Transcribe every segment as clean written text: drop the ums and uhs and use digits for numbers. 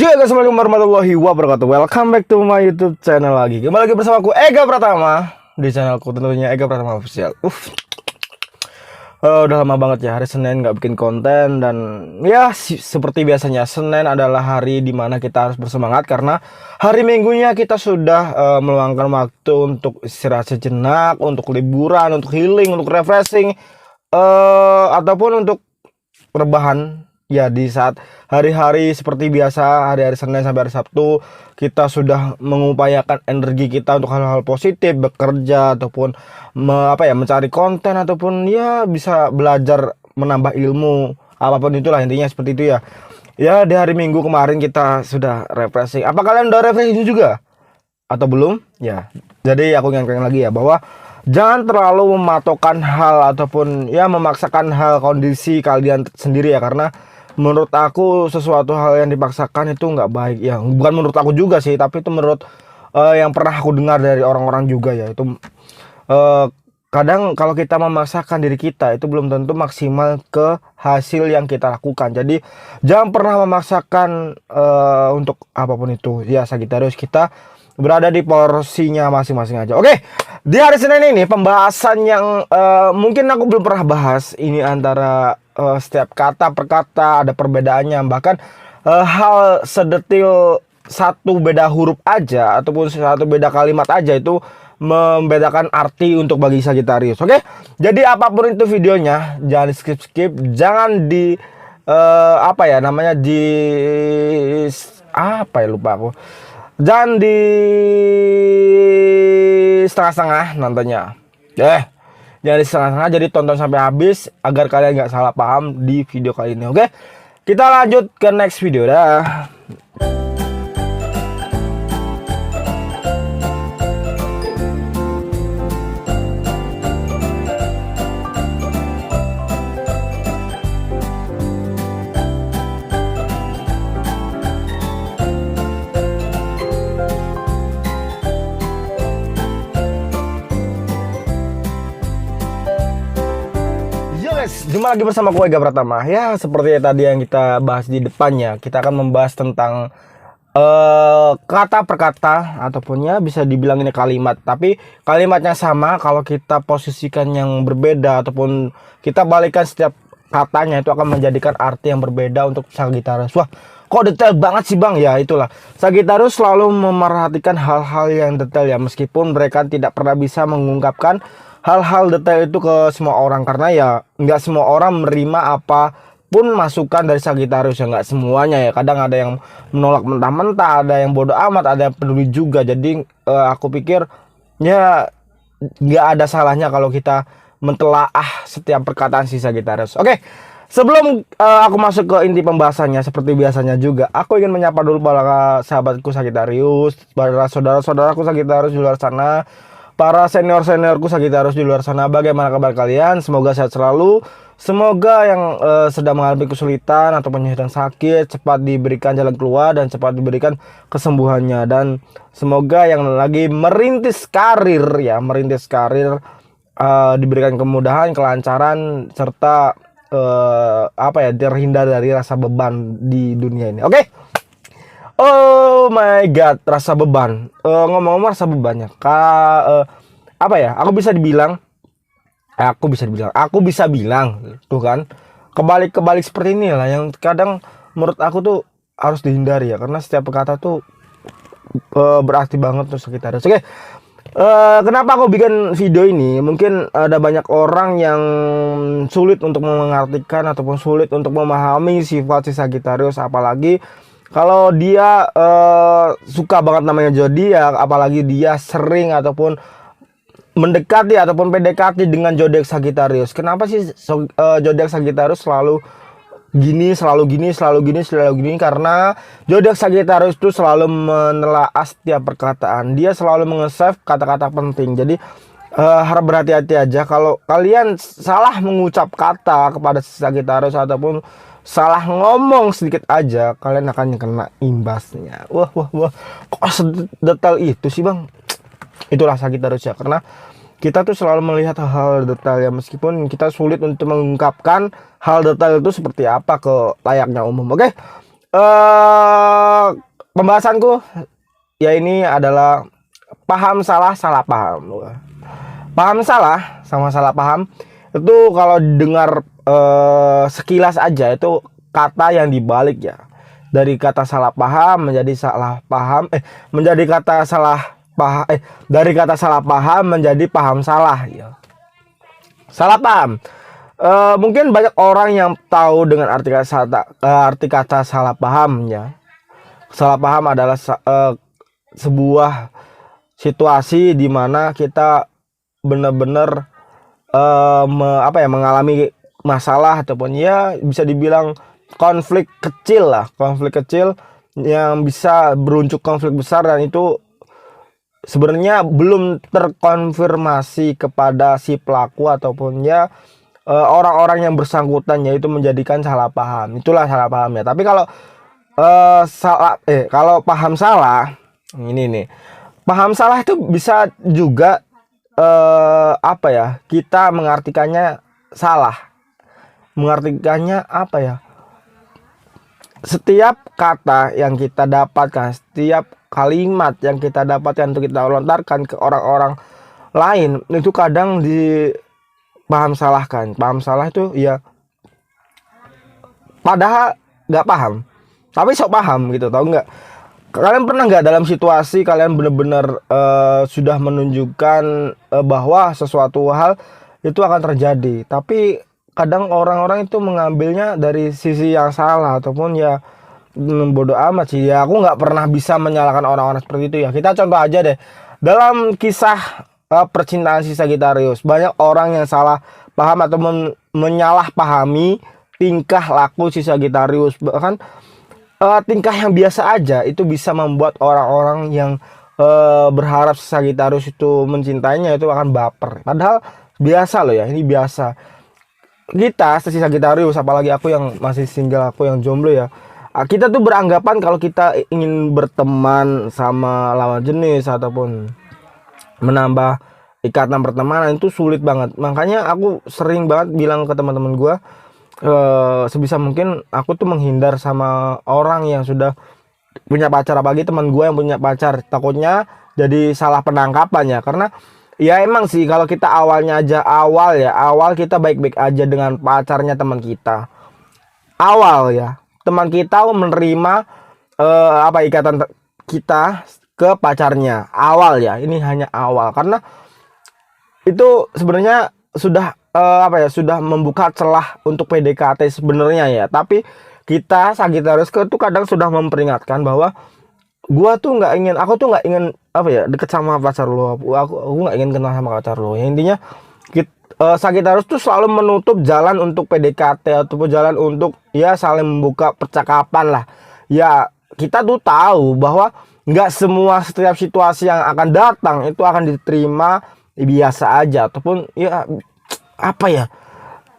Ya guys, assalamualaikum warahmatullahi wabarakatuh. Welcome back to my YouTube channel lagi. Kembali lagi bersama aku Ega Pratama di channelku tentunya Ega Pratama Official. Udah lama banget ya hari Senin nggak bikin konten, dan ya seperti biasanya Senin adalah hari dimana kita harus bersemangat karena hari Minggunya kita sudah meluangkan waktu untuk istirahat sejenak, untuk liburan, untuk healing, untuk refreshing, ataupun untuk rebahan. Ya, di saat hari-hari seperti biasa, hari-hari Senin sampai hari Sabtu, kita sudah mengupayakan energi kita untuk hal-hal positif, bekerja ataupun mencari konten, ataupun ya bisa belajar menambah ilmu, apapun itulah intinya seperti itu ya. Ya, di hari Minggu kemarin kita sudah refreshing. Apa kalian udah refreshing juga? Atau belum? Ya. Jadi aku ingatkan lagi ya bahwa jangan terlalu mematokkan hal ataupun ya memaksakan hal kondisi kalian sendiri ya, karena menurut aku sesuatu hal yang dipaksakan itu nggak baik ya. Bukan menurut aku juga sih, tapi itu menurut yang pernah aku dengar dari orang-orang juga ya. Itu kadang kalau kita memaksakan diri kita itu belum tentu maksimal ke hasil yang kita lakukan. Jadi jangan pernah memaksakan untuk apapun itu ya. Sagittarius, kita berada di porsinya masing-masing aja. Oke, di hari Senin ini pembahasan yang mungkin aku belum pernah bahas ini antara setiap kata per kata ada perbedaannya, bahkan hal sedetil satu beda huruf aja ataupun satu beda kalimat aja itu membedakan arti untuk bagi Sagittarius. Oke, jadi apapun itu videonya jangan di skip, jangan di lupa aku. Jangan di setengah-setengah nontonnya. Jangan di setengah-setengah, jadi tonton sampai habis agar kalian nggak salah paham di video kali ini. Oke, kita lanjut ke next video dah. Jumpa lagi bersama aku Ega Pratama. Ya, seperti tadi yang kita bahas di depannya, kita akan membahas tentang kata per kata, ataupun ya bisa dibilang ini kalimat, tapi kalimatnya sama kalau kita posisikan yang berbeda ataupun kita balikan setiap katanya, itu akan menjadikan arti yang berbeda untuk Sagittarius. Wah, kok detail banget sih bang? Ya itulah, Sagittarius selalu memerhatikan hal-hal yang detail ya, meskipun mereka tidak pernah bisa mengungkapkan hal-hal detail itu ke semua orang, karena ya nggak semua orang menerima apapun masukan dari Sagittarius ya, nggak semuanya ya. Kadang ada yang menolak mentah-mentah, ada yang bodoh amat, ada yang peduli juga. Jadi aku pikir ya nggak ada salahnya kalau kita mentelaah setiap perkataan si Sagittarius. Oke, sebelum aku masuk ke inti pembahasannya, seperti biasanya juga aku ingin menyapa dulu para sahabatku Sagittarius, para saudara-saudaraku Sagittarius di luar sana, para senior-seniorku Sagittarius di luar sana. Bagaimana kabar kalian? Semoga sehat selalu. Semoga yang sedang mengalami kesulitan atau sedang sakit cepat diberikan jalan keluar dan cepat diberikan kesembuhannya. Dan semoga yang lagi merintis karir diberikan kemudahan, kelancaran, serta terhindar dari rasa beban di dunia ini. Oke? Oh my god, rasa beban. Ngomong-ngomong rasa bebannya, aku bisa bilang tuh kan, kebalik seperti ini lah yang kadang menurut aku tuh harus dihindari ya, karena setiap kata tuh berarti banget tuh Sagittarius. Oke, kenapa aku bikin video ini? Mungkin ada banyak orang yang sulit untuk mengartikan ataupun sulit untuk memahami sifat si Sagittarius, apalagi kalau dia suka banget namanya zodiak, apalagi dia sering ataupun mendekati ataupun PDKT dengan zodiak Sagittarius. Kenapa sih zodiak Sagittarius selalu gini? Karena zodiak Sagittarius itu selalu menelaah setiap perkataan. Dia selalu nge-save kata-kata penting. Jadi harap berhati-hati aja kalau kalian salah mengucap kata kepada Sagittarius ataupun salah ngomong sedikit aja, kalian akan kena imbasnya. Wah, kok sedetail itu sih bang? Itulah Sagittarius ya, karena kita tuh selalu melihat hal-hal detail ya, meskipun kita sulit untuk mengungkapkan hal detail itu seperti apa ke layaknya umum. Oke, pembahasanku ya ini adalah paham salah, salah paham. Paham salah sama salah paham itu kalau dengar sekilas aja itu kata yang dibalik ya. Dari kata salah paham menjadi salah paham, menjadi kata salah paham, dari kata salah paham menjadi paham salah ya. Salah paham. Mungkin banyak orang yang tahu dengan arti kata salah paham ya. Salah paham adalah sebuah situasi di mana kita benar-benar mengalami masalah ataupun ya bisa dibilang konflik kecil lah, konflik kecil yang bisa berujung konflik besar, dan itu sebenarnya belum terkonfirmasi kepada si pelaku ataupun ya orang-orang yang bersangkutan, yaitu menjadikan salah paham. Itulah salah paham ya. Tapi kalau kalau paham salah ini nih, paham salah itu bisa juga kita mengartikannya salah, mengartikannya setiap kata yang kita dapatkan, setiap kalimat yang kita dapatkan untuk kita lontarkan ke orang-orang lain itu kadang dipaham salahkan. Paham salah itu ya padahal nggak paham tapi sok paham gitu, tau nggak? Kalian pernah nggak dalam situasi kalian benar-benar sudah menunjukkan bahwa sesuatu hal itu akan terjadi, tapi kadang orang-orang itu mengambilnya dari sisi yang salah ataupun ya bodoh amat sih ya. Aku nggak pernah bisa menyalahkan orang-orang seperti itu ya. Kita contoh aja deh dalam kisah percintaan si Sagittarius, banyak orang yang salah paham atau menyalahpahami tingkah laku si Sagittarius. Bahkan tingkah yang biasa aja itu bisa membuat orang-orang yang berharap si Sagittarius itu mencintainya itu akan baper. Padahal biasa loh ya, ini biasa. Kita si Sagittarius, apalagi aku yang masih single, aku yang jomblo ya, kita tuh beranggapan kalau kita ingin berteman sama lawan jenis ataupun menambah ikatan pertemanan itu sulit banget. Makanya aku sering banget bilang ke teman-teman gue, sebisa mungkin aku tuh menghindar sama orang yang sudah punya pacar, apalagi teman gue yang punya pacar. Takutnya jadi salah penangkapan ya, karena ya emang sih kalau kita awal kita baik-baik aja dengan pacarnya teman kita. Awal ya, teman kita menerima ikatan kita ke pacarnya. Awal ya, ini hanya awal, karena itu sebenarnya sudah sudah membuka celah untuk PDKT sebenarnya ya. Tapi kita Sagittarius itu kadang sudah memperingatkan bahwa aku tuh nggak ingin deket sama pacar lo, aku nggak ingin kenal sama pacar lo ya. Intinya Sagittarius tuh selalu menutup jalan untuk PDKT ataupun jalan untuk ya saling membuka percakapan lah ya. Kita tuh tahu bahwa nggak semua setiap situasi yang akan datang itu akan diterima biasa aja, ataupun ya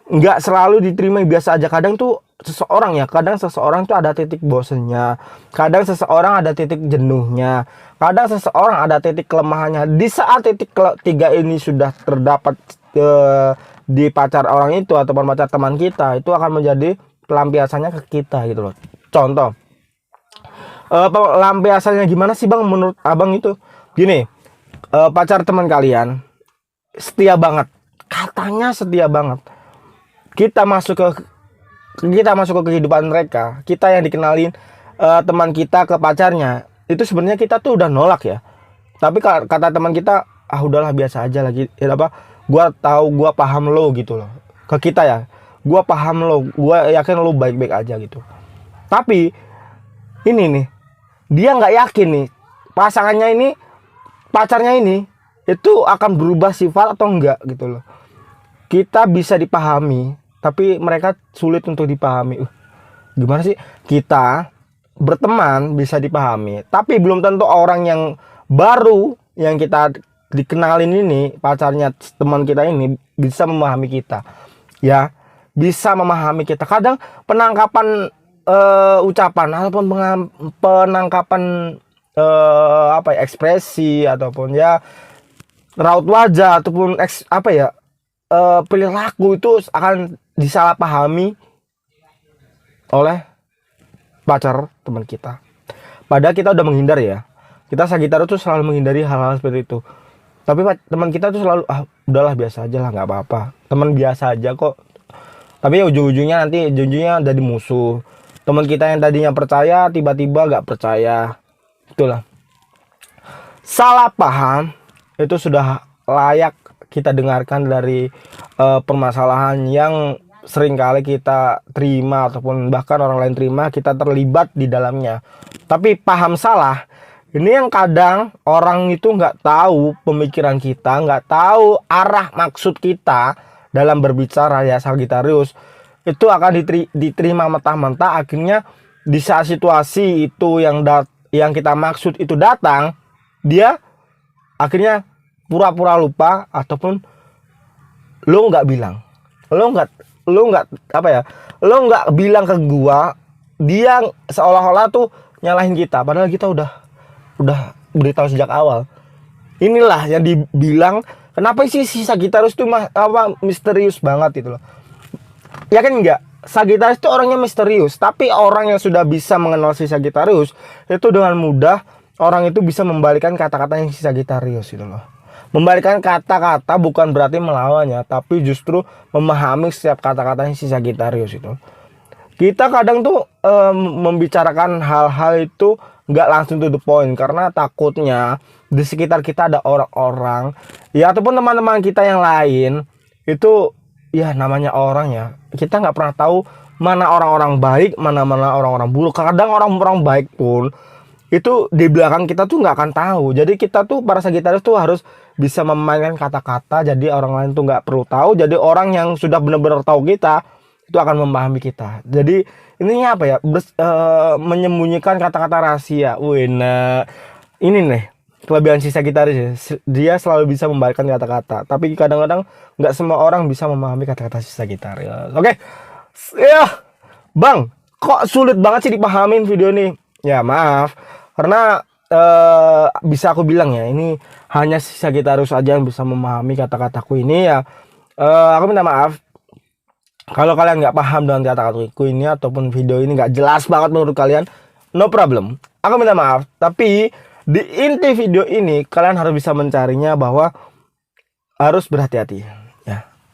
nggak selalu diterima biasa aja. Kadang seseorang tuh ada titik bosennya, kadang seseorang ada titik jenuhnya, kadang seseorang ada titik kelemahannya. Di saat titik ketiga ini sudah terdapat di pacar orang itu ataupun pacar teman kita, itu akan menjadi pelampiasannya ke kita gitu loh. Contoh pelampiasannya gimana sih bang menurut abang? Itu gini, pacar teman kalian setia banget, katanya setia banget, kita masuk ke kehidupan mereka, kita yang dikenalin teman kita ke pacarnya, itu sebenarnya kita tuh udah nolak ya. Tapi kata teman kita, udahlah biasa aja lagi, gua tahu, gua paham lo gitu loh, ke kita ya, gua paham lo, gua yakin lo baik-baik aja gitu. Tapi ini nih, dia nggak yakin nih pacarnya ini itu akan berubah sifat atau enggak gitu loh. Kita bisa dipahami, tapi mereka sulit untuk dipahami. Gimana sih? Kita berteman bisa dipahami, tapi belum tentu orang yang baru yang kita dikenalin ini, pacarnya teman kita ini, bisa memahami kita. Ya, bisa memahami kita. Kadang penangkapan ucapan ataupun penangkapan ekspresi ataupun ya raut wajah ataupun perilaku itu akan disalahpahami oleh pacar teman kita. Padahal kita udah menghindar ya. Kita Sagitarius tuh selalu menghindari hal-hal seperti itu. Tapi teman kita tuh selalu udahlah biasa aja lah, nggak apa-apa. Teman biasa aja kok. Tapi ujung-ujungnya jadi musuh. Teman kita yang tadinya percaya tiba-tiba nggak percaya. Itulah. Salah paham itu sudah layak kita dengarkan dari permasalahan yang seringkali kita terima ataupun bahkan orang lain terima, kita terlibat di dalamnya. Tapi paham salah ini yang kadang orang itu nggak tahu pemikiran kita, nggak tahu arah maksud kita dalam berbicara ya Sagitarius. Itu akan diterima mentah-mentah, akhirnya di saat situasi itu yang kita maksud itu datang, dia akhirnya pura-pura lupa ataupun lo nggak bilang, lo nggak bilang ke gua, dia seolah-olah tuh nyalahin kita, padahal kita udah beritahu sejak awal. Inilah yang dibilang kenapa sih si Sagitarius itu misterius banget itu loh. Yakin nggak? Sagitarius itu orangnya misterius, tapi orang yang sudah bisa mengenal si Sagitarius itu dengan mudah orang itu bisa membalikan kata-kata yang si Sagitarius itu loh. Membalikan kata-kata bukan berarti melawannya, tapi justru memahami setiap kata-katanya si Sagitarius itu. Kita kadang tuh membicarakan hal-hal itu nggak langsung to the point karena takutnya di sekitar kita ada orang-orang ya ataupun teman-teman kita yang lain itu ya namanya orang ya, kita nggak pernah tahu mana orang-orang baik, mana orang-orang buruk. Kadang orang-orang baik pun itu di belakang kita tuh nggak akan tahu. Jadi kita tuh para Sagitarius tuh harus bisa memainkan kata-kata, jadi orang lain tuh nggak perlu tahu. Jadi orang yang sudah benar-benar tahu kita itu akan memahami kita. Jadi ininya apa ya, menyembunyikan kata-kata rahasia. Nah ini nih kelebihan si Sagitarius ya. Dia selalu bisa membalikkan kata-kata, tapi kadang-kadang nggak semua orang bisa memahami kata-kata si Sagitarius. Oke. Ya bang, kok sulit banget sih dipahamin video ini? Ya maaf, karena bisa aku bilang ya, ini hanya si Sagitarius aja yang bisa memahami kata-kataku ini ya. Aku minta maaf kalau kalian nggak paham dengan kata-kataku ini ataupun video ini nggak jelas banget menurut kalian. No problem, aku minta maaf. Tapi di inti video ini kalian harus bisa mencarinya, bahwa harus berhati-hati ya.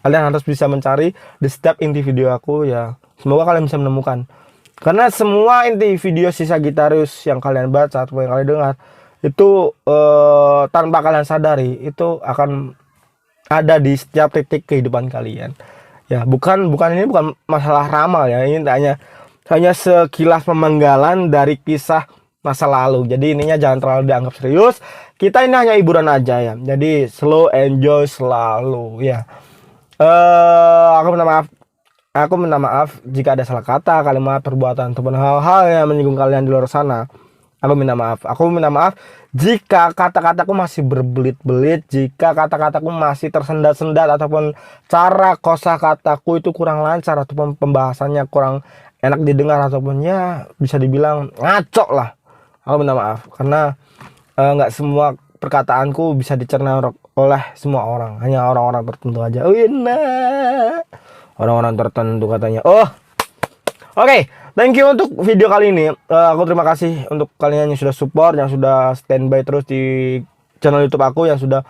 Kalian harus bisa mencari di setiap inti video aku ya. Semoga kalian bisa menemukan, karena semua inti video si Sagitarius yang kalian baca atau yang kalian dengar itu tanpa kalian sadari itu akan ada di setiap titik kehidupan kalian. Ya, bukan ini bukan masalah ramal ya. Ini hanya sekilas pemenggalan dari kisah masa lalu. Jadi ininya jangan terlalu dianggap serius. Kita ini hanya hiburan aja ya. Jadi slow enjoy selalu ya. Aku minta maaf jika ada salah kata, kalimat, perbuatan ataupun hal-hal yang menyinggung kalian di luar sana. Aku minta maaf. Aku minta maaf jika kata-kataku masih berbelit-belit, jika kata-kataku masih tersendat-sendat ataupun cara kosakataku itu kurang lancar ataupun pembahasannya kurang enak didengar ataupun ya bisa dibilang ngaco lah. Aku minta maaf karena nggak semua perkataanku bisa dicerna oleh semua orang, hanya orang-orang tertentu aja. Nah, orang-orang tertentu katanya. Oke, thank you untuk video kali ini. Aku terima kasih untuk kalian yang sudah support, yang sudah standby terus di channel YouTube aku, yang sudah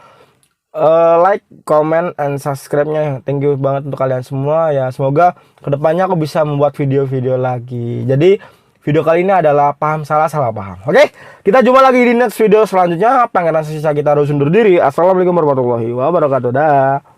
like, comment, and subscribe-nya. Thank you banget untuk kalian semua ya. Semoga kedepannya aku bisa membuat video-video lagi. Jadi video kali ini adalah paham salah paham. Oke, kita jumpa lagi di next video selanjutnya. Pangeran Sagitarius undur diri. Assalamualaikum warahmatullahi wabarakatuh. Dah.